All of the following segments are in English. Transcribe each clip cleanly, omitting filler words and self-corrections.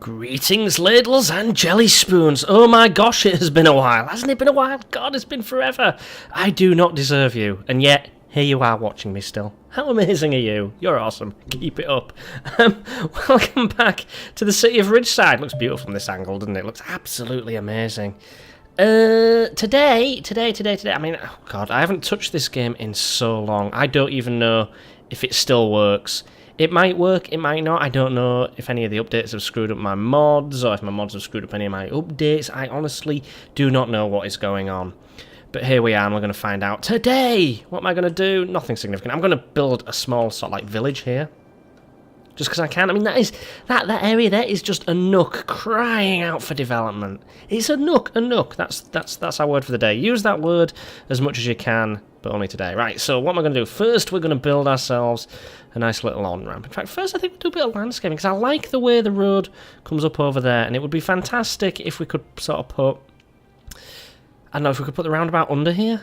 Greetings, ladles and jelly spoons. Oh my gosh, it has been a while. Hasn't it been a while? God, it's been forever. I do not deserve you, and yet here you are watching me still. How amazing are you? You're awesome. Keep it up. Welcome back to the city of Ridgeside. Looks beautiful from this angle, doesn't it? Looks absolutely amazing. Today, I mean, oh God, I haven't touched this game in so long. I don't even know if it still works. It might work, it might not. I don't know if any of the updates have screwed up my mods, or if my mods have screwed up any of my updates. I honestly do not know what is going on. But here we are, and we're going to find out today. What am I going to do? Nothing significant. I'm going to build a small sort of like village here. Just because I can. I mean, that area there is just a nook crying out for development. It's a nook, a nook. That's our word for the day. Use that word as much as you can, but only today. Right, so what am I going to do? First, we're going to build ourselves a nice little on-ramp. In fact, first I think we'll do a bit of landscaping, because I like the way the road comes up over there, and it would be fantastic if we could sort of put... I don't know, if we could put the roundabout under here.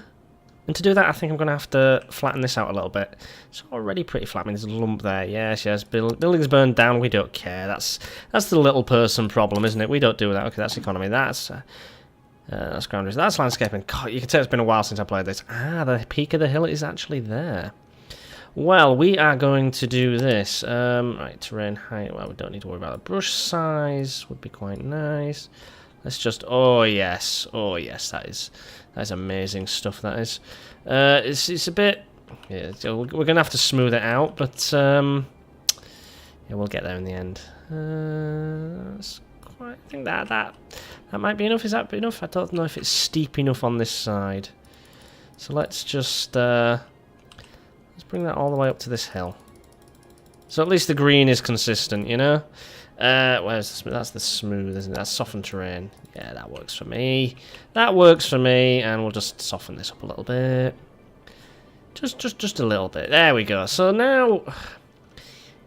And to do that, I think I'm going to have to flatten this out a little bit. It's already pretty flat. I mean, there's a lump there. Yes. Buildings burned down. We don't care. That's the little person problem, isn't it? We don't do that. Okay, that's economy. That's ground. That's landscaping. God, you can tell it's been a while since I played this. Ah, the peak of the hill is actually there. Well, we are going to do this. Right, terrain height. Well, we don't need to worry about the brush size. Would be quite nice. Let's just... Oh, yes. Oh, yes, that is amazing stuff, that is. It's a bit... Yeah, we're going to have to smooth it out, but... yeah, we'll get there in the end. That's quite, I think that might be enough. Is that enough? I don't know if it's steep enough on this side. So let's just... let's bring that all the way up to this hill. So at least the green is consistent, you know? Where's the that's the smooth, isn't it? That's softened terrain. Yeah, that works for me. That works for me, and we'll just soften this up a little bit. Just a little bit. There we go. So now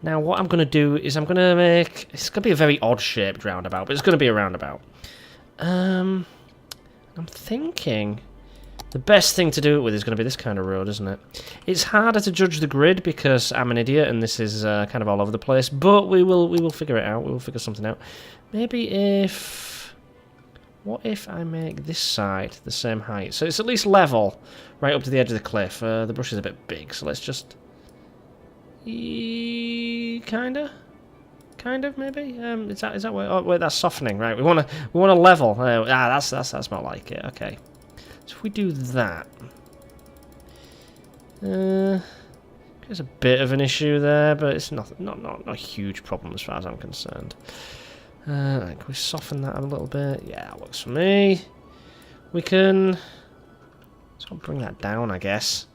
what I'm going to do is I'm going to make... It's going to be a very odd-shaped roundabout, but it's going to be a roundabout. I'm thinking... The best thing to do it with is going to be this kind of road, isn't it? It's harder to judge the grid because I'm an idiot and this is kind of all over the place. But we will figure it out. We will figure something out. Maybe if... What if I make this side the same height? So it's at least level right up to the edge of the cliff. The brush is a bit big, so let's just... Kinda, maybe. Is that where? Oh, wait, that's softening. Right, we want to level. That's not like it. Okay. So if we do that, there's a bit of an issue there, but it's not a huge problem as far as I'm concerned. Can we soften that a little bit? Yeah, that works for me. We can sort of bring that down, I guess.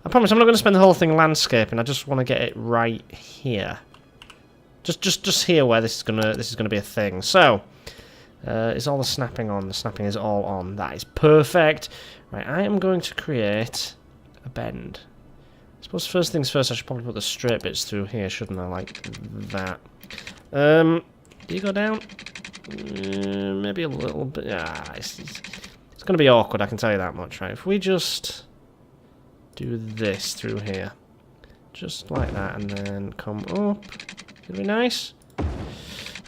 I promise I'm not going to spend the whole thing landscaping. I just want to get it right here. Just here where this is gonna be a thing. So. Is all the snapping on? The snapping is all on. That is perfect. Right, I am going to create a bend. I suppose first things first, I should probably put the straight bits through here, shouldn't I? Like that. Do you go down? Maybe a little bit. It's going to be awkward, I can tell you that much, right? If we just do this through here. Just like that, and then come up. It'll be nice.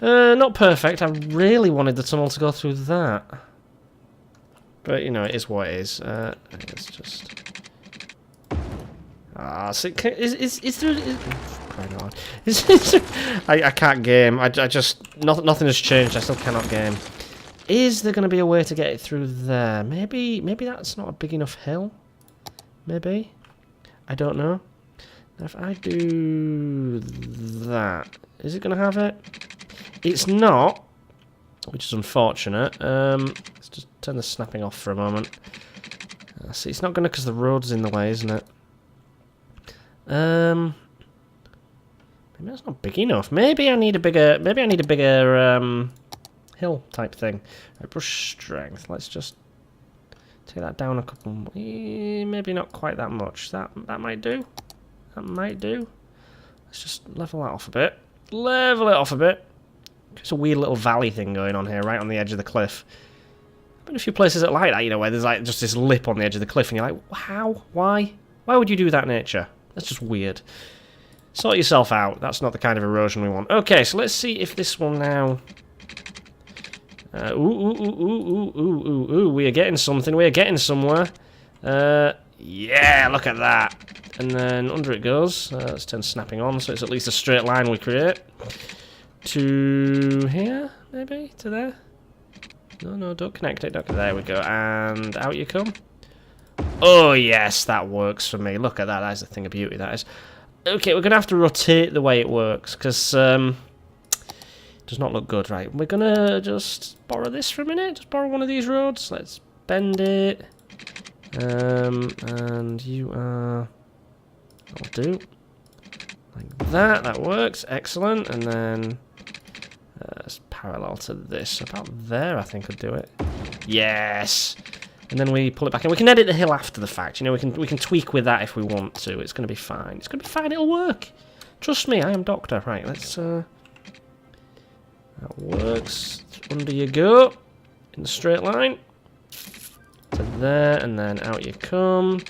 Not perfect. I really wanted the tunnel to go through that. But, you know, it is what it is. Let's just... So is there... I can't game. I just... Nothing has changed. I still cannot game. Is there going to be a way to get it through there? Maybe that's not a big enough hill? Maybe? I don't know. Now, if I do that... Is it going to have it? It's not, which is unfortunate. Let's just turn the snapping off for a moment. See, it's not going to because the road's in the way, isn't it? Maybe that's not big enough. Maybe I need a bigger. Hill type thing. Right, brush strength. Let's just take that down a couple. Maybe not quite that much. That might do. That might do. Let's just level that off a bit. Level it off a bit. It's a weird little valley thing going on here, right on the edge of the cliff. I've been a few places that like that, you know, where there's like just this lip on the edge of the cliff, and you're like, how? Why? Why would you do that, nature? That's just weird. Sort yourself out. That's not the kind of erosion we want. Okay, so let's see if this will now... ooh, we are getting something. We are getting somewhere. Yeah, look at that. And then under it goes. Let's turn snapping on, so it's at least a straight line we create. To here, maybe? To there? No, don't connect it. There we go. And out you come. Oh, yes, that works for me. Look at that. That is a thing of beauty, that is. Okay, we're going to have to rotate the way it works, because it does not look good. Right, we're going to just borrow this for a minute. Just borrow one of these roads. Let's bend it. And you are... I'll do. Like that. That works. Excellent. And then... it's parallel to this. About there, I think I'd do it. Yes! And then we pull it back in. We can edit the hill after the fact. You know, we can tweak with that if we want to. It's going to be fine. It's going to be fine. It'll work. Trust me, I am Doctor. Right, let's... that works. Under you go. In the straight line. To there, and then out you come.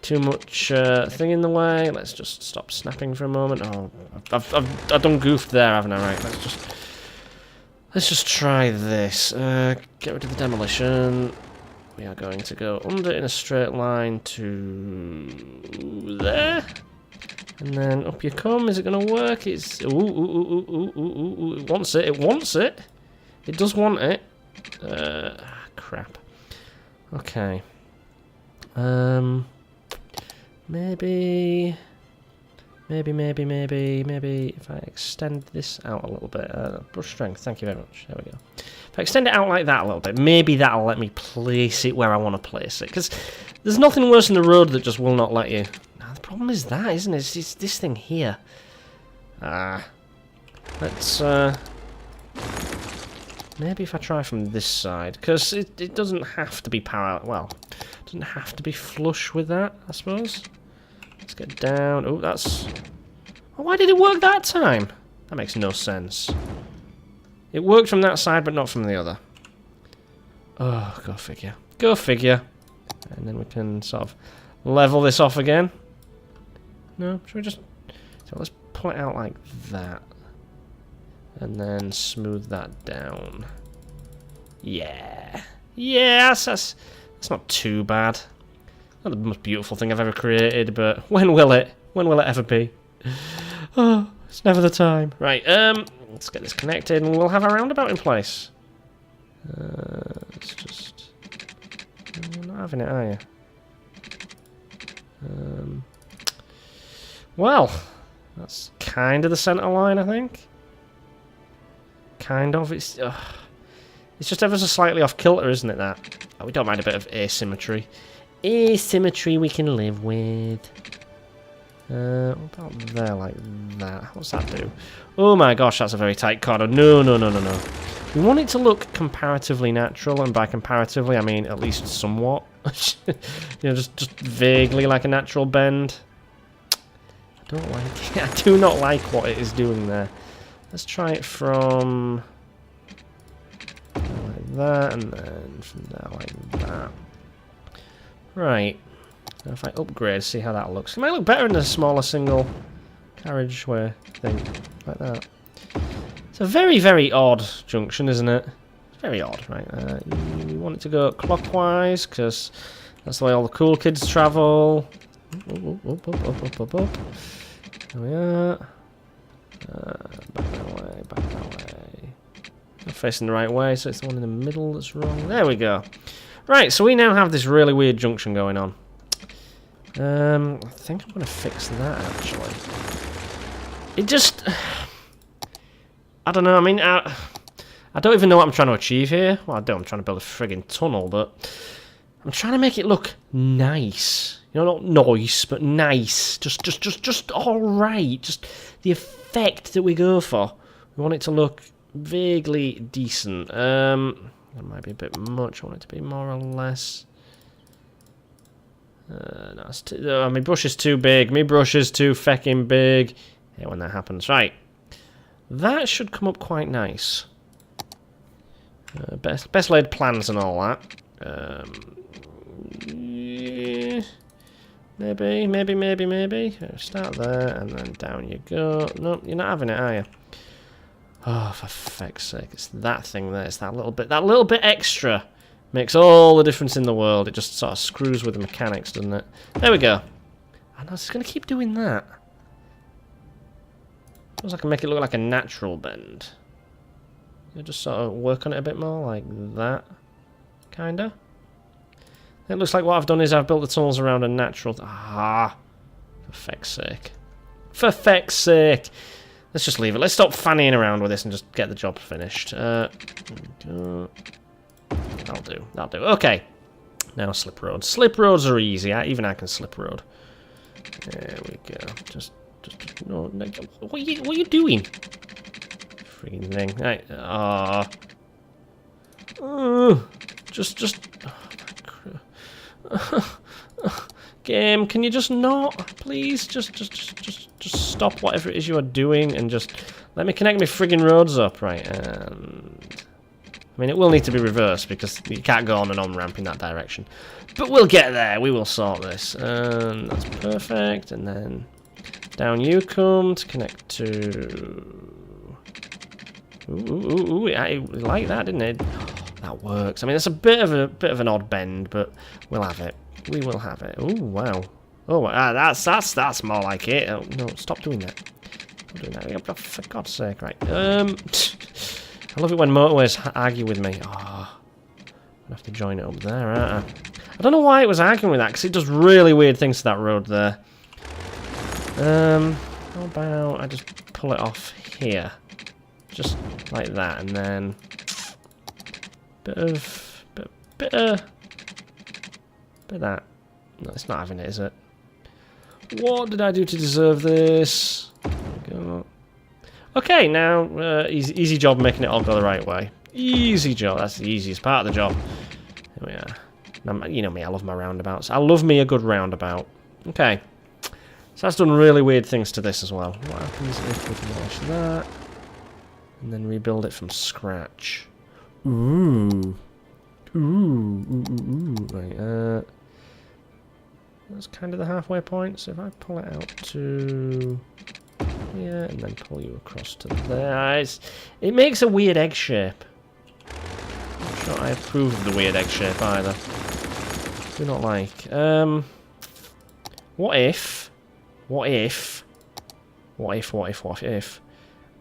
Too much thing in the way. Let's just stop snapping for a moment. Oh, I've done goofed there, haven't I? Right, let's just try this. Get rid of the demolition. We are going to go under in a straight line to there. And then up you come. Is it going to work? It's... Ooh. It wants it. It wants it. It does want it. Crap. Okay. Maybe if I extend this out a little bit. Brush strength, thank you very much. There we go. If I extend it out like that a little bit, maybe that'll let me place it where I want to place it. Because there's nothing worse than the road that just will not let you. Now, the problem is that, isn't it? It's this thing here. Let's... maybe if I try from this side. Because it doesn't have to be parallel. Well, it doesn't have to be flush with that, I suppose. Let's get down. Oh, that's... Oh, why did it work that time? That makes no sense. It worked from that side, but not from the other. Oh, go figure. Go figure. And then we can sort of level this off again. No, should we just... So let's pull it out like that. And then smooth that down. Yeah. Yes, that's not too bad. Not the most beautiful thing I've ever created, but when will it? When will it ever be? Oh, it's never the time. Right, let's get this connected and we'll have a roundabout in place. It's just... You're not having it, are you? Well, that's kind of the centre line, I think. Kind of. It's just ever so slightly off kilter, isn't it, that? Oh, we don't mind a bit of asymmetry. Asymmetry we can live with. What about there, like that? What's that do? Oh my gosh, that's a very tight corner. No. We want it to look comparatively natural, and by comparatively, I mean at least somewhat. You know, just vaguely like a natural bend. I don't like it. I do not like what it is doing there. Let's try it from like that, and then from there like that. Right. Now if I upgrade, see how that looks. It might look better in a smaller single carriageway thing, like that. It's a very, very odd junction, isn't it? It's very odd, right? You want it to go clockwise, because that's the way all the cool kids travel. Up. There we are. Back that way. Not facing the right way, so it's the one in the middle that's wrong. There we go. Right, so we now have this really weird junction going on. I think I'm going to fix that, actually. It just... I don't know, I mean, I don't even know what I'm trying to achieve here. Well, I do, I'm trying to build a friggin' tunnel, but... I'm trying to make it look nice. You know, not nice, but nice. Just alright. Just the effect that we go for. We want it to look vaguely decent. That might be a bit much. I want it to be more or less... no, it's too, my brush is too big. My brush is too feckin' big. Yeah, when that happens. Right. That should come up quite nice. Best laid plans and all that. Yeah. Maybe. Start there, and then down you go. Nope, you're not having it, are you? Oh, for feck's sake, it's that thing there. It's that little bit extra. Makes all the difference in the world. It just sort of screws with the mechanics, doesn't it? There we go. And I was going to keep doing that. Feels like I can make it look like a natural bend. You just sort of work on it a bit more, like that. Kinda. It looks like what I've done is I've built the tunnels around a natural... Ah! For feck's sake. For feck's sake! Let's just leave it. Let's stop fannying around with this and just get the job finished. There we go. That'll do. Okay. Now slip roads. Slip roads are easy. Even I can slip road. There we go. Just no. What are you doing? Freaking thing. Right. Just. Game, can you just not, please? Just stop whatever it is you are doing and just let me connect my friggin' roads up, right? And I mean, it will need to be reversed because you can't go on and on ramp in that direction. But we'll get there. We will sort this. And that's perfect. And then down you come to connect to. Ooh! I like that, didn't it? That works. I mean, it's a bit of an odd bend, but we'll have it. We will have it. Oh wow. Oh, that's more like it. Oh, no, stop doing that. Stop doing that. For God's sake, right. I love it when motorways argue with me. Oh, I have to join it up there, aren't I don't know why it was arguing with that, because it does really weird things to that road there. How about I just pull it off here, just like that, and then bit of that. No, it's not having it, is it? What did I do to deserve this? There we go. Okay, now easy job making it all go the right way. Easy job. That's the easiest part of the job. Here we are. Now, you know me, I love my roundabouts. I love me a good roundabout. Okay. So that's done really weird things to this as well. What happens if we demolish that and then rebuild it from scratch? Ooh. Right, that's kind of the halfway point, so if I pull it out to here and then pull you across to there, it makes a weird egg shape. I'm not sure I approve of the weird egg shape either. Do not like. What if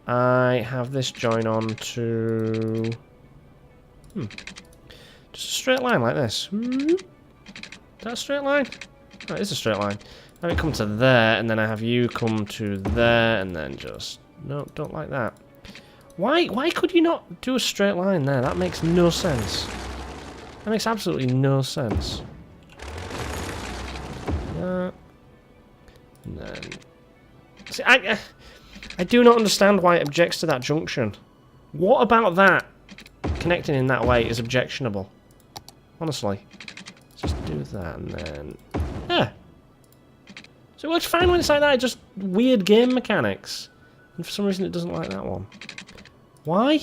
I have this join on to just a straight line like this? Is that a straight line? Oh, it is a straight line. Have it come to there, and then I have you come to there, and then just... No, don't like that. Why could you not do a straight line there? That makes no sense. That makes absolutely no sense. And then... See, I do not understand why it objects to that junction. What about that connecting in that way is objectionable? Honestly. Just do that and then... Yeah. So it works fine when it's like that, it's just weird game mechanics. And for some reason it doesn't like that one. Why?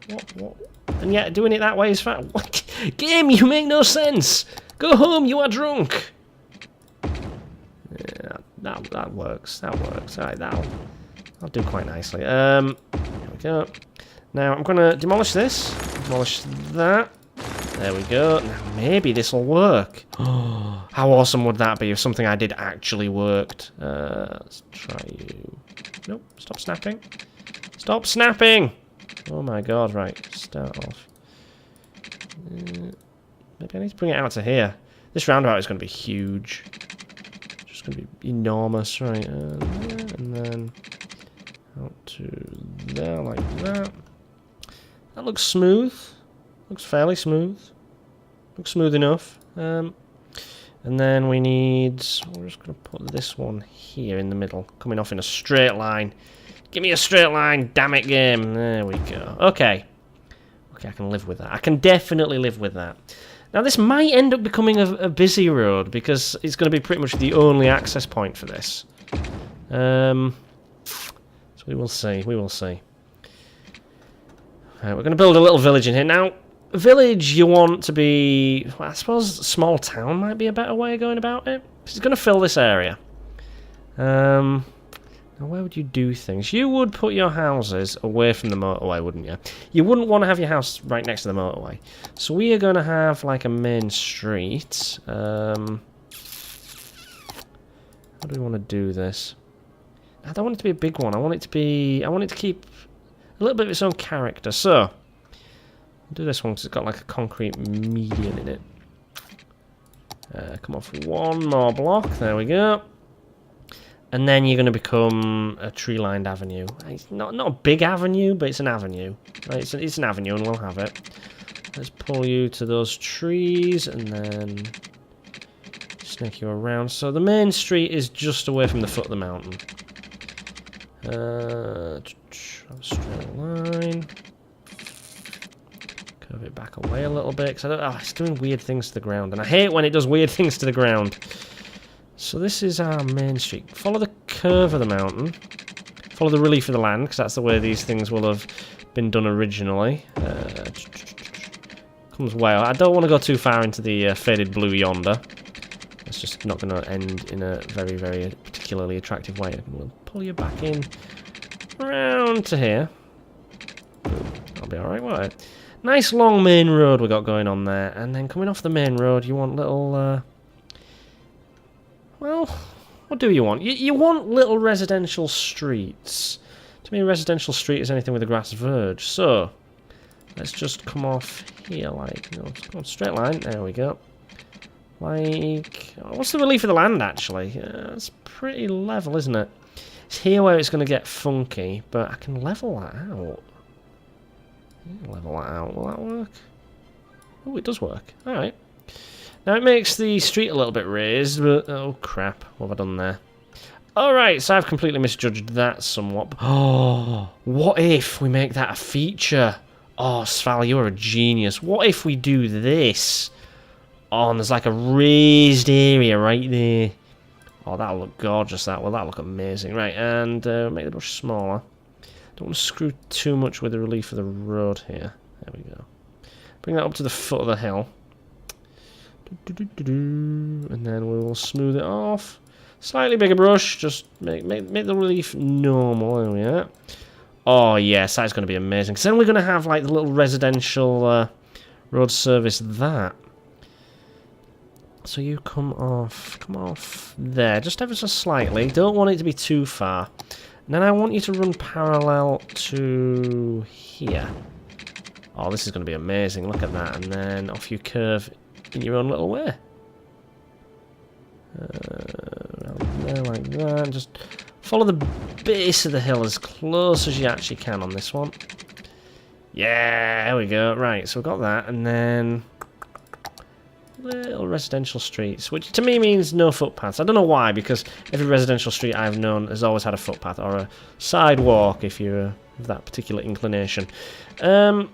What? And yet doing it that way is fine. What? Game, you make no sense! Go home, you are drunk! Yeah, that works. That works. Alright, that'll do quite nicely. There we go. Now I'm gonna demolish this. Demolish that. There we go. Now maybe this will work. Oh, how awesome would that be if something I did actually worked? Let's try you. Nope. Stop snapping. Stop snapping! Oh my god, right. Start off. Maybe I need to bring it out to here. This roundabout is going to be huge. Just going to be enormous, right? And then out to there like that. That looks smooth. Looks fairly smooth. Looks smooth enough. And then we need... We're just going to put this one here in the middle. Coming off in a straight line. Give me a straight line, damn it, game. There we go. Okay. Okay, I can live with that. I can definitely live with that. Now, this might end up becoming a busy road, because it's going to be pretty much the only access point for this. So we will see. We will see. Right, we're going to build a little village in here. Now, village you want to be... Well, I suppose small town might be a better way of going about it. It's going to fill this area. Now, where would you do things? You would put your houses away from the motorway, wouldn't you? You wouldn't want to have your house right next to the motorway. So we are going to have like a main street. How do we want to do this? I don't want it to be a big one. I want it to keep a little bit of its own character. So, I'll do this one because it's got like a concrete median in it. Come off one more block. There we go. And then you're going to become a tree-lined avenue. It's not a big avenue, but it's an avenue. Right? It's an avenue, and we'll have it. Let's pull you to those trees, and then snake you around. So the main street is just away from the foot of the mountain. A straight line. Curve it back away a little bit, because it's doing weird things to the ground, and I hate when it does weird things to the ground. So this is our main street. Follow the curve of the mountain. Follow the relief of the land, because that's the way these things will have been done originally. Comes way out. I don't want to go too far into the faded blue yonder. It's just not going to end in a very, very particularly attractive way. We'll pull you back in around to here. That'll be alright, won't it? Nice long main road we got going on there. And then coming off the main road, you want little... well, what do you want? You want little residential streets. To me, a residential street is anything with a grass verge. So, let's just come off here, like, let's go on straight line. There we go. Like, what's the relief of the land, actually? It's pretty level, isn't it? It's here where it's going to get funky, but I can level that out. Level that out. Will that work? Oh, it does work. Alright. Now, it makes the street a little bit raised, but... oh, crap. What have I done there? Alright, so I've completely misjudged that somewhat. Oh, what if we make that a feature? Oh, Sval, you're a genius. What if we do this? Oh, and there's like a raised area right there. Oh, that'll look gorgeous, that will. That'll look amazing. Right, and make the brush smaller. Don't want to screw too much with the relief of the road here. There we go. Bring that up to the foot of the hill. And then we will smooth it off. Slightly bigger brush, just make the relief normal. There we are. Oh yes, that's going to be amazing. Because then we're going to have like the little residential road service that. So you come off there, just ever so slightly. Don't want it to be too far. And then I want you to run parallel to here. Oh, this is going to be amazing. Look at that. And then off you curve in your own little way. Around there like that. Just follow the base of the hill as close as you actually can on this one. Yeah, there we go. Right, so we've got that. And then... little residential streets, which to me means no footpaths. I don't know why, because every residential street I've known has always had a footpath, or a sidewalk if you're of that particular inclination. I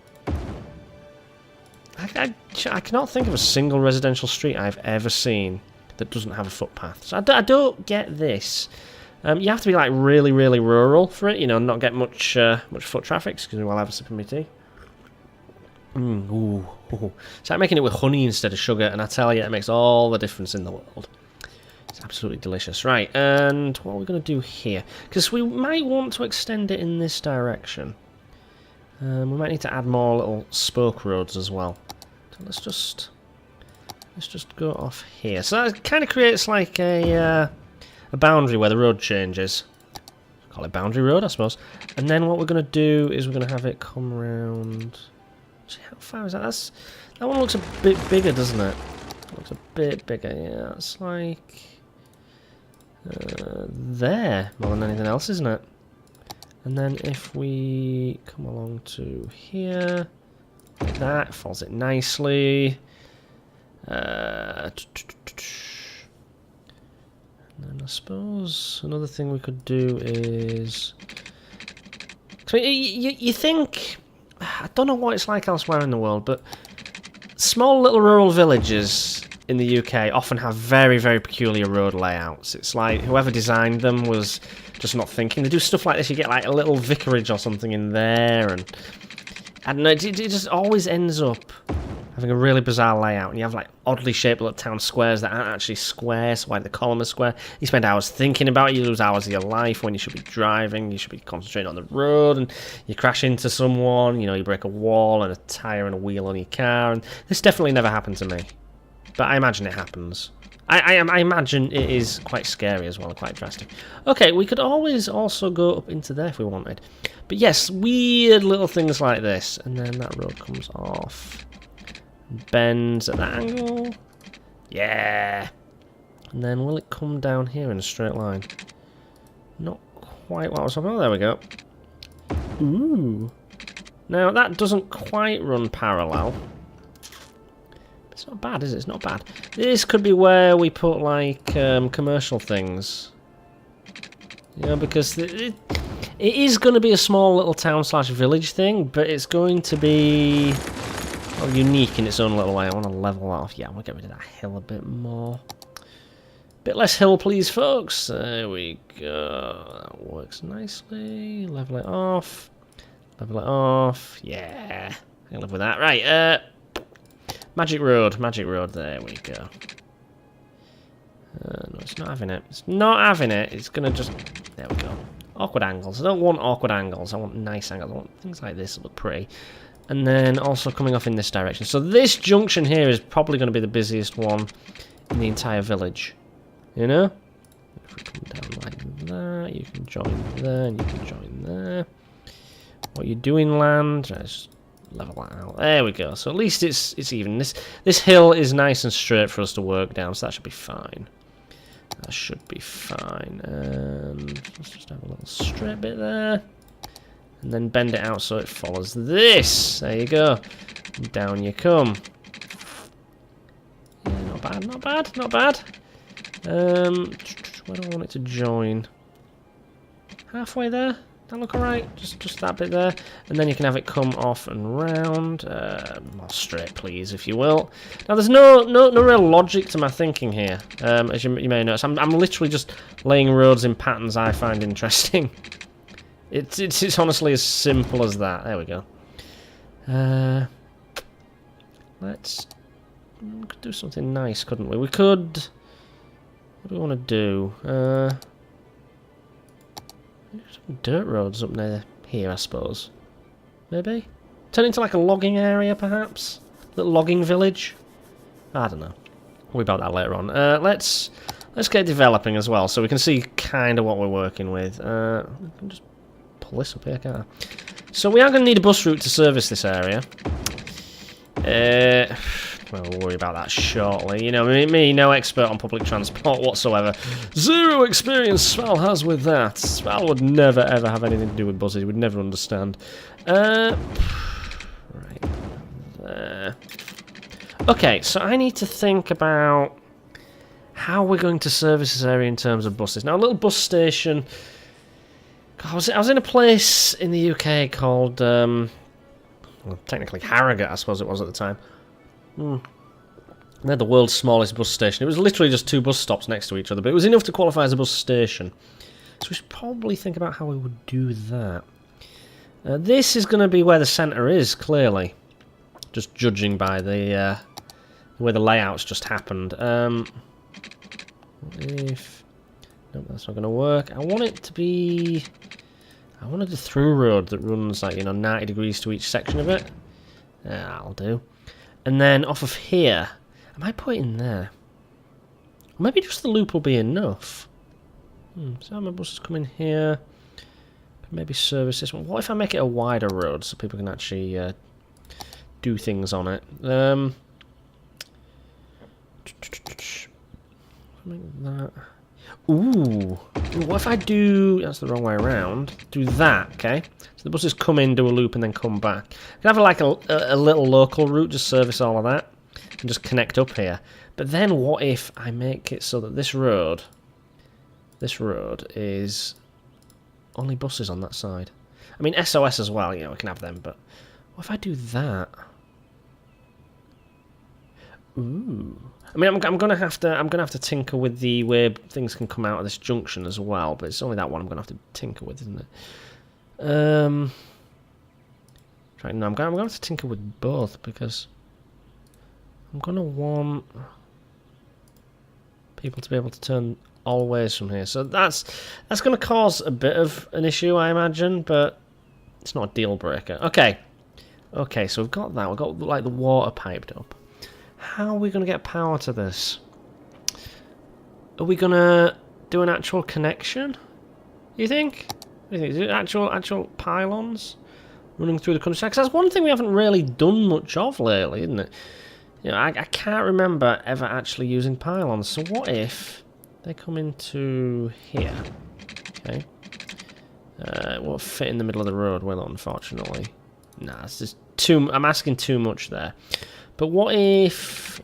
cannot think of a single residential street I've ever seen that doesn't have a footpath. So I don't get this. You have to be like really, really rural for it, not get much foot traffic. Excuse me while I have a sip of my tea. Ooh. It's like making it with honey instead of sugar, and I tell you, it makes all the difference in the world. It's absolutely delicious. Right, and what are we going to do here? Because we might want to extend it in this direction. We might need to add more little spoke roads as well. So let's just go off here. So that kind of creates like a boundary where the road changes. Call it boundary road, I suppose. And then what we're going to do is we're going to have it come around... how far is that? That one looks a bit bigger, doesn't it? Looks a bit bigger, yeah. It's like... there, more than anything else, isn't it? And then if we come along to here, like that, folds it nicely. And then I suppose another thing we could do is... so you think... I don't know what it's like elsewhere in the world, but small little rural villages in the UK often have very, very peculiar road layouts. It's like whoever designed them was just not thinking. They do stuff like this. You get like a little vicarage or something in there, and I don't know. It just always ends up. having a really bizarre layout, and you have like oddly shaped little town squares that aren't actually squares, so why they call them a square. You spend hours thinking about it, you lose hours of your life when you should be driving, you should be concentrating on the road, and you crash into someone, you know, you break a wall and a tyre and a wheel on your car, and this definitely never happened to me. But I imagine it happens. I imagine it is quite scary as well, quite drastic. Okay, we could always also go up into there if we wanted. But yes, weird little things like this. And then that road comes off. Bends at that angle. Yeah. And then will it come down here in a straight line? Not quite what I was talking about. There we go. Ooh. Now, that doesn't quite run parallel. It's not bad, is it? It's not bad. This could be where we put, like, commercial things. You know, because it is going to be a small little town/village thing, but it's going to be unique in its own little way. I want to level that off. Yeah, I want to get rid of that hill a bit more. Bit less hill, please, folks. There we go. That works nicely. Level it off. Level it off. Yeah. I can live with that. Right, Magic Road, there we go. No, it's not having it. It's not having it. It's gonna just... There we go. Awkward angles. I don't want awkward angles. I want nice angles. I want things like this that look pretty. And then also coming off in this direction. So this junction here is probably going to be the busiest one in the entire village. You know? If we come down like that, you can join there, and you can join there. What are you doing, land? Just level that out. There we go. So at least it's even. This hill is nice and straight for us to work down, so that should be fine. That should be fine. And let's just have a little straight bit there. And then bend it out so it follows this. There you go. And down you come. Yeah, not bad, not bad, not bad. Where do I want it to join? Halfway there? That look alright? Just that bit there. And then you can have it come off and round. More straight, please, if you will. Now, there's no real logic to my thinking here, as you may notice. I'm literally just laying roads in patterns I find interesting. It's honestly as simple as that. There we go. Let's we could do something nice, couldn't we? We could... What do we want to do? Some dirt roads up near here, I suppose. Maybe? Turn it into like a logging area, perhaps? Little logging village? I don't know. We'll about that later on. Let's get developing as well, so we can see kind of what we're working with. We can just pull this up here, can't I? So we are going to need a bus route to service this area. Well, we'll worry about that shortly. You know, me, no expert on public transport whatsoever. Zero experience Sval has with that. Sval would never, ever have anything to do with buses. He would never understand. Right there. Okay, so I need to think about how we're going to service this area in terms of buses. Now, a little bus station... God, I was in a place in the UK called... well, technically Harrogate, I suppose it was at the time. They're the world's smallest bus station. It was literally just 2 bus stops next to each other, but it was enough to qualify as a bus station. So we should probably think about how we would do that. This is going to be where the centre is, clearly. Just judging by the way the layout's just happened. If... Nope, that's not going to work. I want it to be... I wanted a through road that runs, like, you know, 90 degrees to each section of it. Yeah, that'll do. And then off of here, I might put it in there. Or maybe just the loop will be enough. So my buses come in here. Maybe service this one. What if I make it a wider road so people can actually do things on it? Make that. Ooh. What if I do... That's the wrong way around. Do that, okay? So the buses come in, do a loop, and then come back. I can have like a little local route, just service all of that, and just connect up here. But then what if I make it so that this road is only buses on that side? I mean, SOS as well, you know, we can have them, but what if I do that? Ooh. I mean, I'm gonna have to tinker with the way things can come out of this junction as well, but it's only that one I'm gonna have to tinker with, isn't it? Right, no, I'm gonna have to tinker with both because I'm going to want people to be able to turn all ways from here. So that's going to cause a bit of an issue, I imagine, but it's not a deal breaker. Okay. Okay, so we've got that. We've got, like, the water piped up. How are we going to get power to this? Are we going to do an actual connection? You think? What do you think? Is it actual pylons running through the countryside? 'Cause that's one thing we haven't really done much of lately, isn't it? You know, I can't remember ever actually using pylons. So what if they come into here? Okay. It won't fit in the middle of the road, will it, unfortunately? Nah, it's just too... I'm asking too much there. But what if...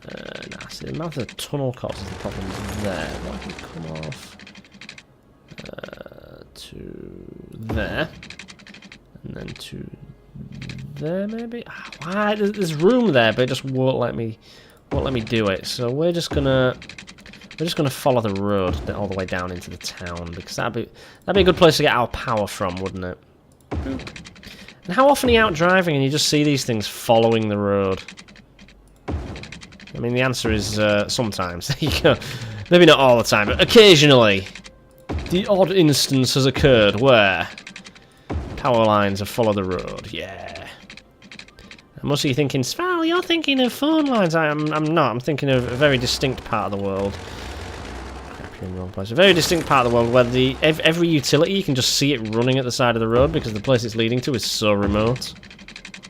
nah, see, the amount of the tunnel causes the problems there. What if we come off... to there. And then to there, maybe? Why? There's room there, but it just won't let me do it. So we're just gonna follow the road all the way down into the town, because that'd be a good place to get our power from, wouldn't it? Boop. And how often are you out driving and you just see these things following the road? I mean, the answer is sometimes. There you go. Maybe not all the time, but occasionally. The odd instance has occurred where power lines have followed the road. Yeah. Most of you thinking, Sval, you're thinking of phone lines. I'm not. I'm thinking of a very distinct part of the world. Crap, you're in the wrong place. A very distinct part of the world where every utility, you can just see it running at the side of the road because the place it's leading to is so remote.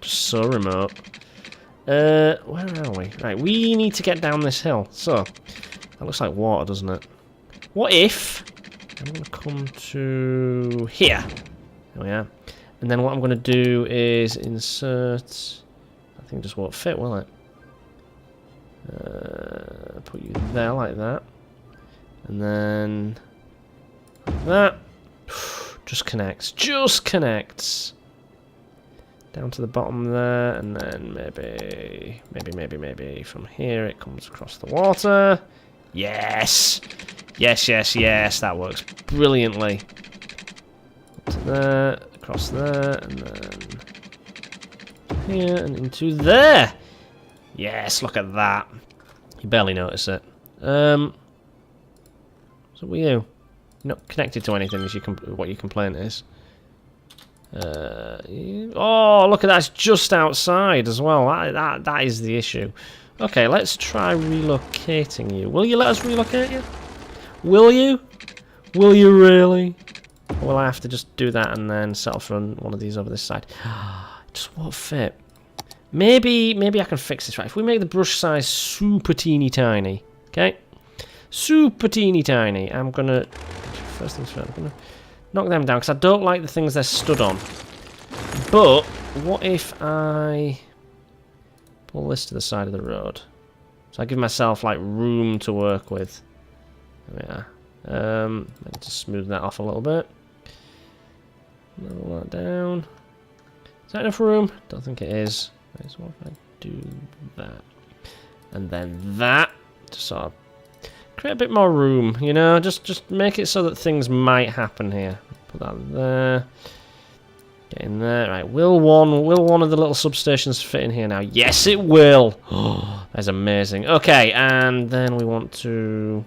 Just so remote. Where are we? Right, we need to get down this hill. So, that looks like water, doesn't it? What if... I'm going to come to here. There we are. And then what I'm going to do is insert... I think it just won't fit, will it? Put you there like that. And then... like that. Just connects. Just connects. Down to the bottom there. And then maybe from here it comes across the water. Yes! Yes, yes, yes, that works brilliantly. Up to there, across there, and then here, and into there! Yes, look at that. You barely notice it. So what are you? You're not connected to anything, as what your complaint is. Oh, look at that, it's just outside as well. That is the issue. Okay, let's try relocating you. Will you let us relocate you? Will you? Will you really? Or will I have to just do that and then settle for one of these over this side? It just won't fit. Maybe I can fix this, right? If we make the brush size super teeny tiny, okay? Super teeny tiny. I'm gonna... First things first, I'm gonna knock them down, because I don't like the things they're stood on. But, what if I... pull this to the side of the road? So I give myself, like, room to work with. There we are. Let me just smooth that off a little bit. Roll that down. Is that enough room? Don't think it is. So what if I do that? And then that. Just sort of create a bit more room, you know? Just make it so that things might happen here. Put that there. Get in there. Right, will one of the little substations fit in here now? Yes, it will! Oh, that's amazing. Okay, and then we want to...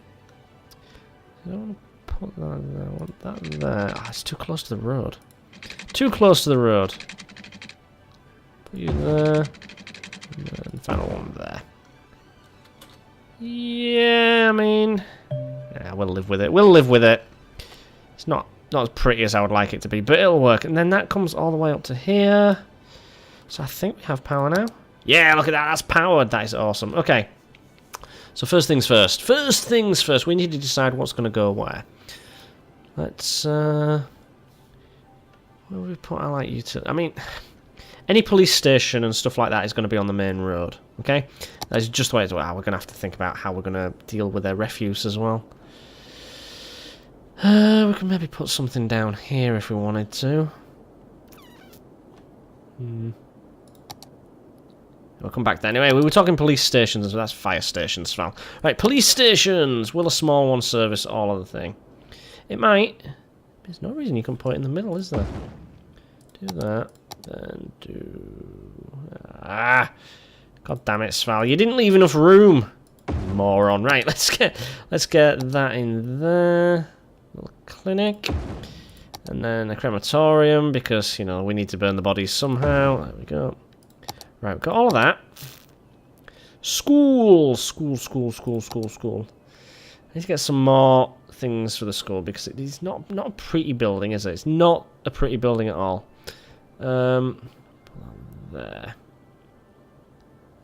I don't want to put that there. I want that there. Oh, it's too close to the road. Too close to the road. Put you there. And then final one there. Yeah, I mean... yeah, we'll live with it. We'll live with it. It's not as pretty as I would like it to be, but it'll work. And then that comes all the way up to here. So I think we have power now. Yeah, look at that. That's powered. That is awesome. Okay. So first things first. First things first. We need to decide what's going to go where. Let's... where do we put our light utility? I mean... any police station and stuff like that is going to be on the main road, okay? That's just the way it's... well, we're going to have to think about how we're going to deal with their refuse as well. We can maybe put something down here if we wanted to. We'll come back there. Anyway, we were talking police stations, so that's fire stations, Sval. Right, police stations! Will a small one service all of the thing? It might. There's no reason you can put it in the middle, is there? Do that. Then do... God damn it, Sval. You didn't leave enough room. Moron. Right, let's get that in there. Little clinic. And then a crematorium, because, you know, we need to burn the bodies somehow. There we go. Right, we've got all of that. School. I need to get some more things for the school, because it's not a pretty building, is it? It's not a pretty building at all. There.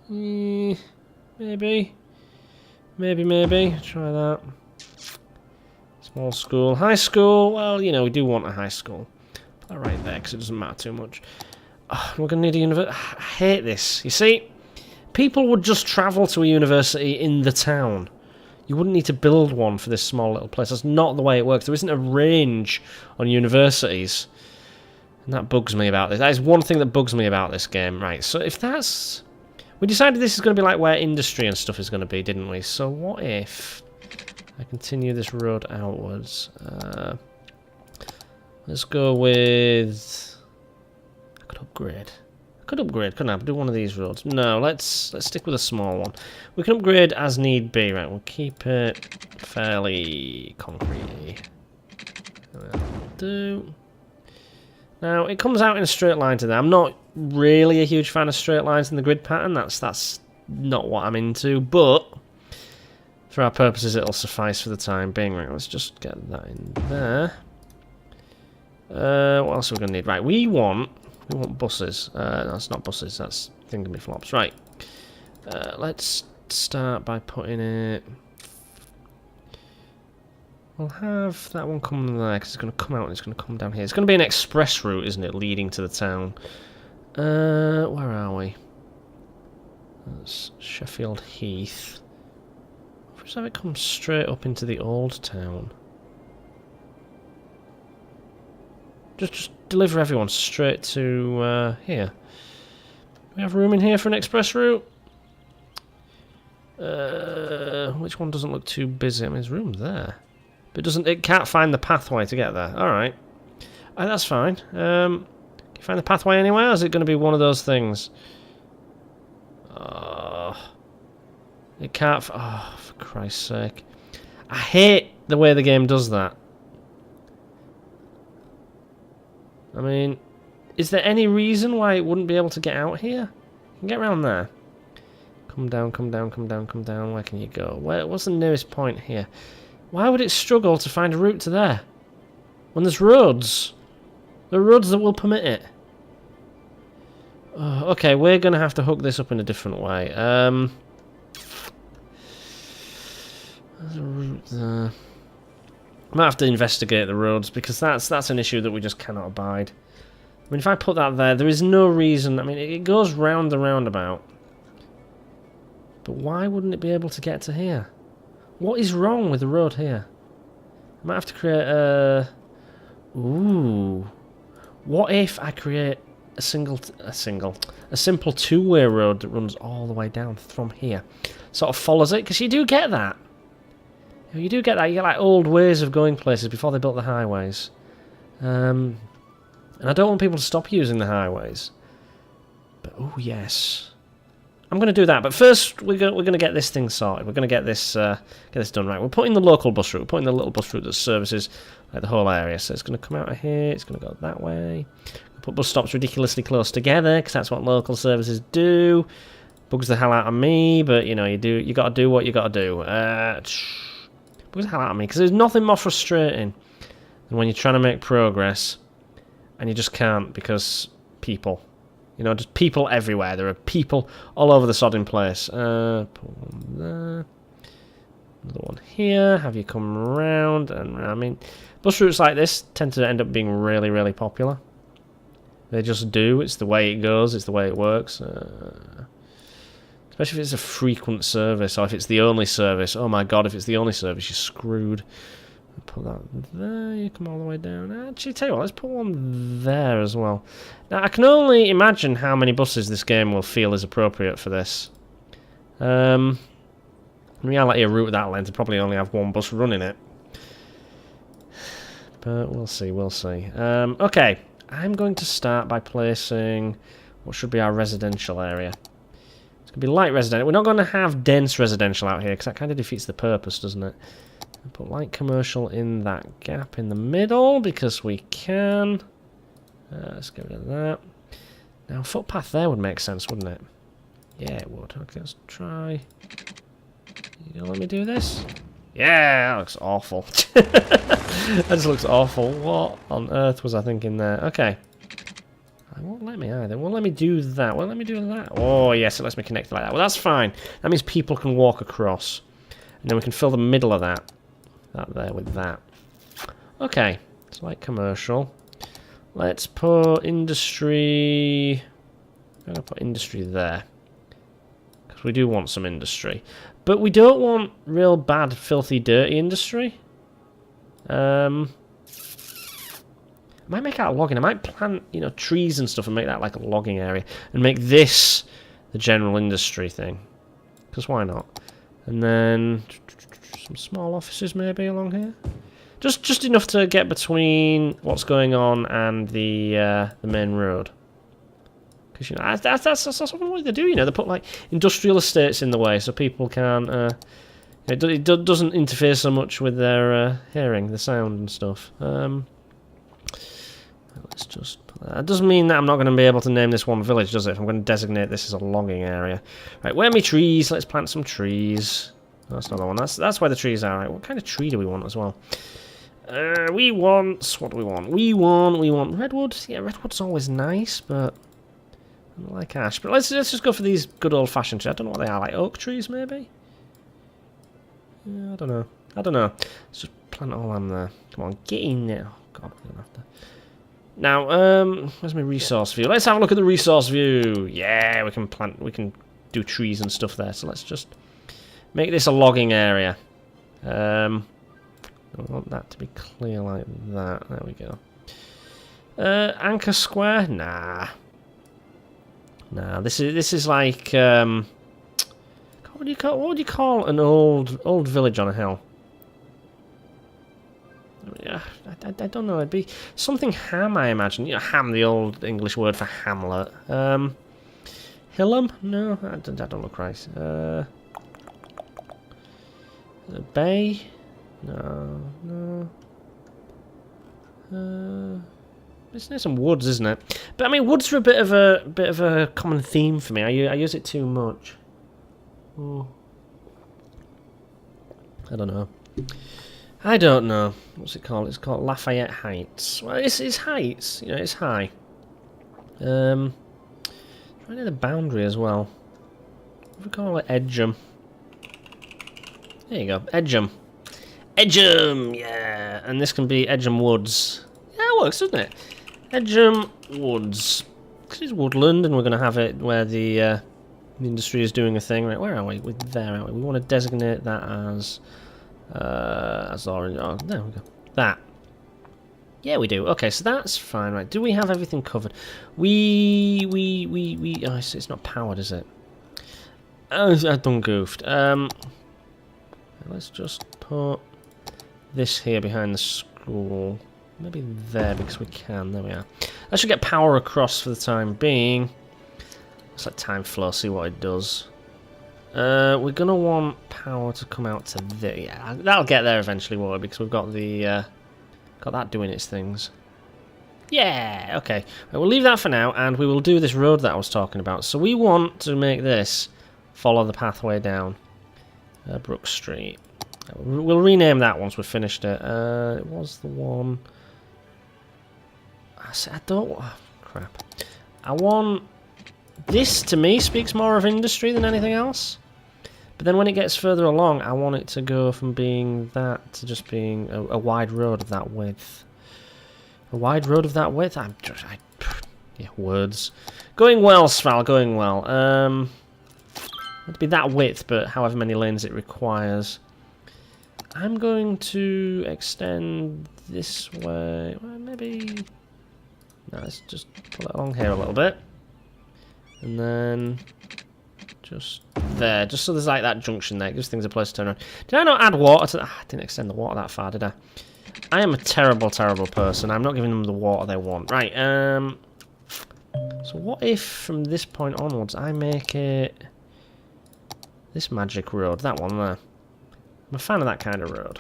Maybe. Try that. Small school. High school. Well, you know, we do want a high school. Put that right there, because it doesn't matter too much. Oh, we're going to need a university. I hate this. You see, people would just travel to a university in the town. You wouldn't need to build one for this small little place. That's not the way it works. There isn't a range on universities. And that bugs me about this. That is one thing that bugs me about this game. Right, so if that's... We decided this is going to be like where industry and stuff is going to be, didn't we? So what if I continue this road outwards? Let's go with... I could upgrade, couldn't I? Do one of these roads. No, let's stick with a small one. We can upgrade as need be. Right, we'll keep it fairly concrete-y. That'll do. Now, it comes out in a straight line to there. I'm not really a huge fan of straight lines in the grid pattern. That's not what I'm into, but for our purposes, it'll suffice for the time being. Right, let's just get that in there. What else are we going to need? Right, we want buses. That's not buses, that's thingamiflops. Right, let's start by putting it... We'll have that one come there, because it's going to come out and it's going to come down here. It's going to be an express route, isn't it, leading to the town. Where are we? That's Sheffield Heath. Let's have it come straight up into the old town. Just deliver everyone straight to here. Do we have room in here for an express route? Which one doesn't look too busy? I mean, there's room there. But it can't find the pathway to get there. Alright. That's fine. Can you find the pathway anywhere, or is it going to be one of those things? It can't... Oh, for Christ's sake. I hate the way the game does that. I mean, is there any reason why it wouldn't be able to get out here? You can get around there. Come down. Where can you go? What's the nearest point here? Why would it struggle to find a route to there? When there's roads. There are roads that will permit it. Okay, we're going to have to hook this up in a different way. There's a route there. I might have to investigate the roads, because that's an issue that we just cannot abide. I mean, if I put that there is no reason... I mean, it goes round the roundabout. But why wouldn't it be able to get to here? What is wrong with the road here? I might have to create a... Ooh. What if I create a simple two-way road that runs all the way down from here? Sort of follows it, because you do get that. You do get that. You get like old ways of going places before they built the highways. And I don't want people to stop using the highways. But oh yes, I'm going to do that. But first, we're going to get this thing sorted. We're going to get this done right. We're putting the local bus route. We're putting the little bus route that services like the whole area. So it's going to come out of here. It's going to go that way. We'll put bus stops ridiculously close together, because that's what local services do. Bugs the hell out of me, but you know you got to do what you got to do. Bugs the hell out of me, because there's nothing more frustrating than when you're trying to make progress and you just can't, because people. You know, just people everywhere. There are people all over the sodding place. Put one there. Another one here. Have you come around? And I mean, bus routes like this tend to end up being really, really popular. They just do. It's the way it goes. It's the way it works. Especially if it's a frequent service, or if it's the only service. Oh my god, if it's the only service, you're screwed. Put that there, you come all the way down. Actually, tell you what, let's put one there as well. Now, I can only imagine how many buses this game will feel is appropriate for this. In reality, a route that length will probably only have one bus running it. But we'll see, we'll see. Okay, I'm going to start by placing what should be our residential area. It's going to be light residential. We're not going to have dense residential out here because that kind of defeats the purpose, doesn't it? Put light commercial in that gap in the middle because we can. Let's get rid of that. Now, a footpath there would make sense, wouldn't it? Yeah, it would. Okay, let's try. You gonna let me do this? Yeah, that looks awful. That just looks awful. What on earth was I thinking there? Okay. It won't let me either. It won't let me do that. Won't let me do that. Oh, yes, it lets me connect like that. Well, that's fine. That means people can walk across. And then we can fill the middle of that. That there with that. Okay. It's like commercial. Let's put industry... I'm going to put industry there. Because we do want some industry. But we don't want real bad, filthy, dirty industry. I might make out logging. I might plant, you know, trees and stuff and make that like a logging area. And make this the general industry thing. Because why not? And then some small offices maybe along here. Just enough to get between what's going on and the main road. Because, you know, that's often what they do, you know. They put, like, industrial estates in the way so people can... it doesn't interfere so much with their hearing, the sound and stuff. Let's just... That doesn't mean that I'm not going to be able to name this one village, does it? If I'm going to designate this as a logging area. Right, where are my trees? Let's plant some trees. No, that's not the one. That's where the trees are. Right, what kind of tree do we want as well? We want... What do we want? We want redwood. Yeah, redwood's always nice, but... I don't like ash. But let's just go for these good old-fashioned trees. I don't know what they are. Like oak trees, maybe? Yeah, I don't know. Let's just plant all them there. Come on, get in there. Oh, God, we don't have to... Now, where's my resource view? Let's have a look at the resource view. Yeah, we can plant... We can do trees and stuff there. So let's just make this a logging area. I want that to be clear like that. There we go. Anchor square? Nah. Nah, this is like what would you call an old village on a hill? Yeah, I don't know. It'd be something ham, I imagine. You know, ham, the old English word for hamlet. Hillam? No, that don't look right. Bay? No. It's near some woods, isn't it? But I mean, woods are a bit of a common theme for me. I use it too much. Oh. I don't know. What's it called? It's called Lafayette Heights. Well, it's heights. You know, it's high. Right near the boundary as well. What do we call it? Edgeham. There you go. Edgeham. Edgeham, yeah. And this can be Edgeham Woods. Yeah, it works, doesn't it? Edgeham Woods. Because it's woodland, and we're going to have it where the industry is doing a thing. Right, where are we? We're there, aren't we? We want to designate that as orange. Oh, there we go. That. Yeah, we do. Okay, so that's fine. Right, do we have everything covered? Oh, it's not powered, is it? Oh, I done goofed. Let's just put this here behind the school. Maybe there, because we can. There we are. That should get power across for the time being. Let's let time flow, see what it does. We're going to want power to come out to there. Yeah, that'll get there eventually, won't it? Because we've got the... got that doing its things. Yeah, okay. Right, we'll leave that for now, and we will do this road that I was talking about. So we want to make this follow the pathway down. Brook Street. We'll rename that once we've finished it. It was the one... I don't... Oh, crap. I want... This, to me, speaks more of industry than anything else. But then when it gets further along, I want it to go from being that to just being a wide road of that width. A wide road of that width? Yeah, words. Going well, Sval, going well. It'd be that width, but however many lanes it requires. I'm going to extend this way. Well, maybe... No, let's just pull it along here a little bit. And then... just there. Just so there's like that junction there. It gives things a place to turn around. Did I not add water to that? I didn't extend the water that far, did I? I am a terrible, terrible person. I'm not giving them the water they want. Right, so what if from this point onwards I make it... This magic road, that one there. I'm a fan of that kind of road.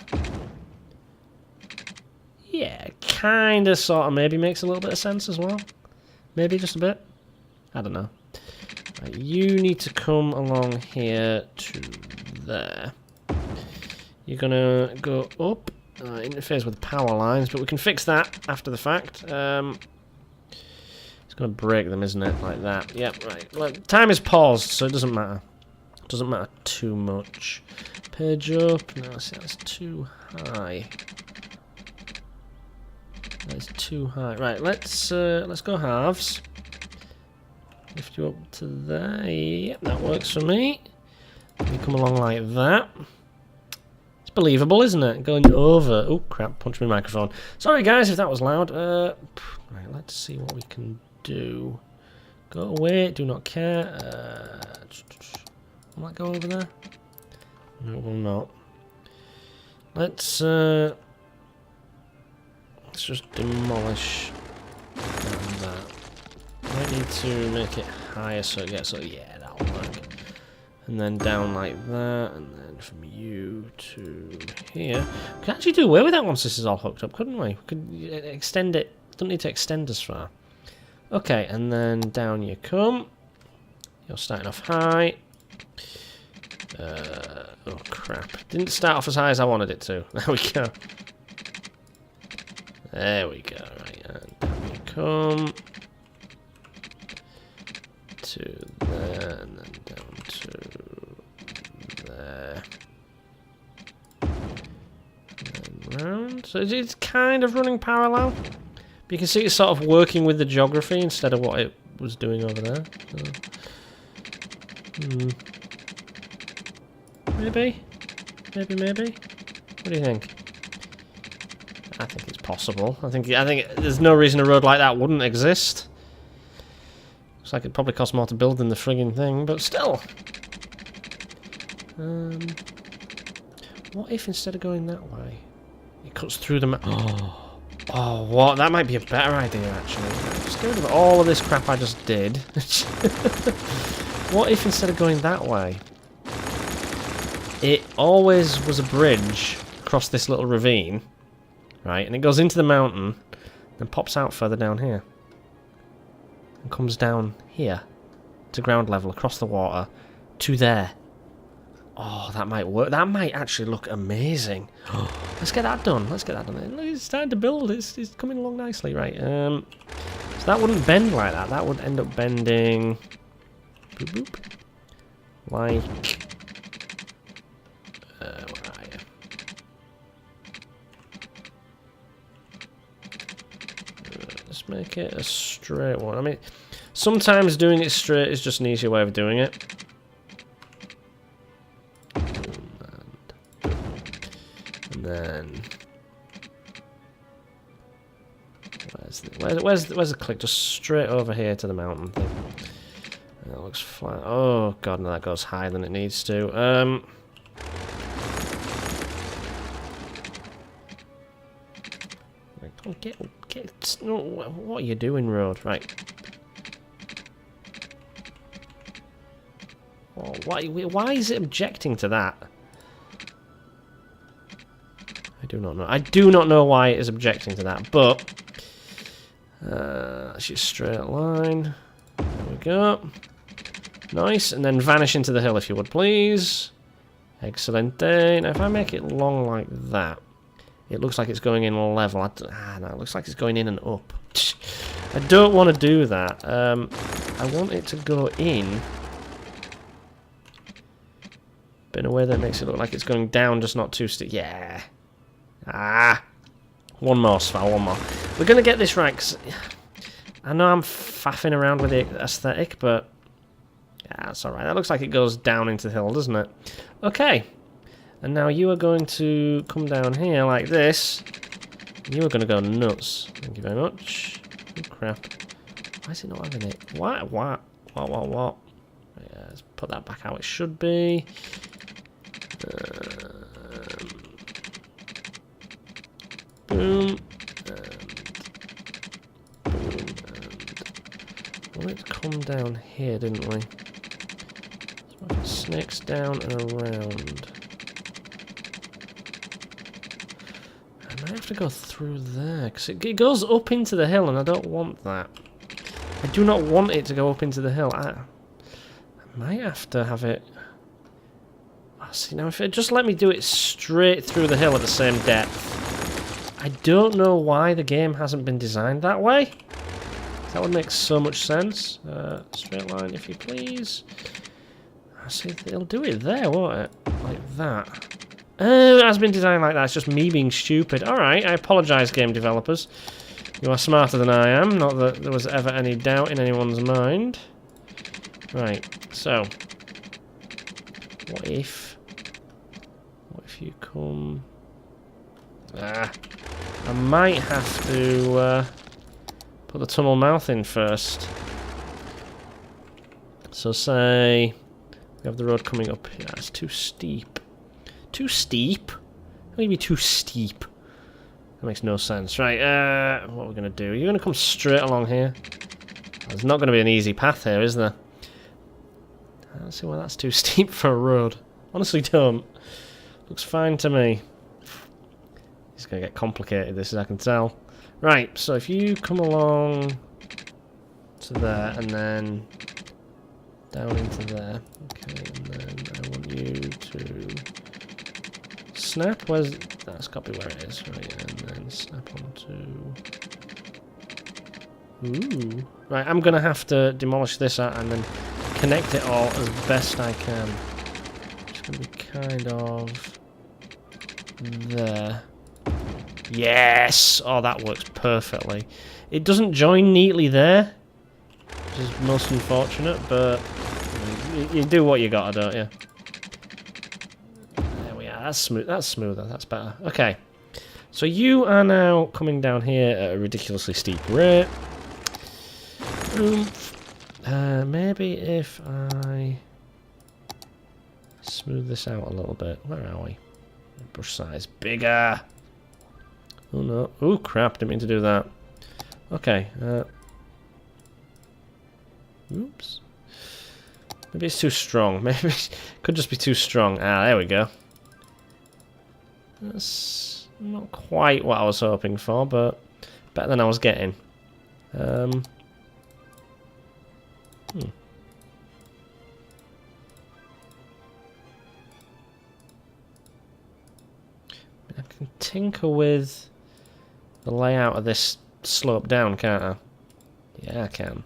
Yeah, kind of, sort of, maybe makes a little bit of sense as well. Maybe just a bit. I don't know. Right, you need to come along here to there. You're gonna go up, interferes with the power lines, but we can fix that after the fact. It's gonna break them, isn't it? Like that. Yep, right. Like, time is paused, so it doesn't matter. It doesn't matter too much. Page up. No, see, that's too high. That's too high. Right, let's go halves. Lift you up to there. Yep, that works for me. You come along like that. It's believable, isn't it? Going over. Oh crap! Punched my microphone. Sorry guys if that was loud. Right, let's see what we can do. Go away. Do not care. Will that go over there? No, it will not. Let's just demolish that. Might need to make it higher so it gets. So yeah, that'll work. And then down like that, and then from you to here. We could actually do away with that once this is all hooked up, couldn't we? We could extend it. Don't need to extend as far. Okay, and then down you come. You're starting off high. Oh crap. Didn't start off as high as I wanted it to. There we go. There we go. Right, and down you come. To there, and then down to there. And then round. So it's kind of running parallel. But you can see it's sort of working with the geography instead of what it was doing over there. So, maybe? Maybe? What do you think? I think it's possible. I think there's no reason a road like that wouldn't exist. Looks like it'd probably cost more to build than the frigging thing, but still. What if instead of going that way, it cuts through the Oh, what? That might be a better idea, actually. Just get rid of all of this crap I just did. What if instead of going that way, it always was a bridge across this little ravine, right? And it goes into the mountain, then pops out further down here. And comes down here to ground level across the water to there. Oh, that might work. That might actually look amazing. Let's get that done. Let's get that done. It's starting to build. It's coming along nicely, right? So that wouldn't bend like that. That would end up bending. Boop, boop. Like. Where are you? Let's make it a straight one. I mean, sometimes doing it straight is just an easier way of doing it. And then where's the click? Just straight over here to the mountain thing. That looks flat. Oh god, no, that goes higher than it needs to. Get no, what are you doing, road? Right. Oh, why is it objecting to that? I do not know. I do not know why it is objecting to that, but that's your straight line. There we go. Nice, and then vanish into the hill if you would, please. Excellent. Now, if I make it long like that, it looks like it's going in level. No, it looks like it's going in and up. I don't want to do that. I want it to go in, but in a way that makes it look like it's going down, just not too steep. Yeah. One more, Sval, one more. We're going to get this right, 'cause I know I'm faffing around with the aesthetic, but yeah, that's alright. That looks like it goes down into the hill, doesn't it? Okay. And now you are going to come down here like this. You are going to go nuts. Thank you very much. Oh, crap. Why is it not having it? What? Yeah, let's put that back how it should be. Boom. We wanted to come down here, didn't we? snakes down and around. I might have to go through there, because it goes up into the hill, and I don't want that. I do not want it to go up into the hill. I might have to have it... Oh, see, now if it just let me do it straight through the hill at the same depth. I don't know why the game hasn't been designed that way. That would make so much sense. Straight line, if you please. I see, it'll do it there, won't it? Like that. Oh, it has been designed like that. It's just me being stupid. Alright, I apologise, game developers. You are smarter than I am. Not that there was ever any doubt in anyone's mind. Right, so. What if you come... I might have to put the tunnel mouth in first. So say we have the road coming up here. It's too steep. Too steep? How can it be too steep? That makes no sense. Right, what are we going to do? You're going to come straight along here. There's not going to be an easy path here, is there? I don't see why that's too steep for a road. Honestly don't. Looks fine to me. It's going to get complicated, this, as I can tell. Right, so if you come along to there, and then down into there. Okay, and then I want you to snap. Where's... That's got to be where it is. Right, and then snap onto... Ooh. Right, I'm going to have to demolish this out and then connect it all as best I can. It's going to be kind of... there. Yes! Oh, that works perfectly. It doesn't join neatly there, which is most unfortunate, but you do what you gotta, don't you? There we are. That's smooth. That's smoother. That's better. Okay. So you are now coming down here at a ridiculously steep rate. Maybe if I smooth this out a little bit. Where are we? Brush size bigger. Oh no. Oh crap, didn't mean to do that. Okay. Oops. Maybe it's too strong. Maybe it could just be too strong. Ah, there we go. That's not quite what I was hoping for, but better than I was getting. I can tinker with the layout of this slope down, can't I? Yeah, I can.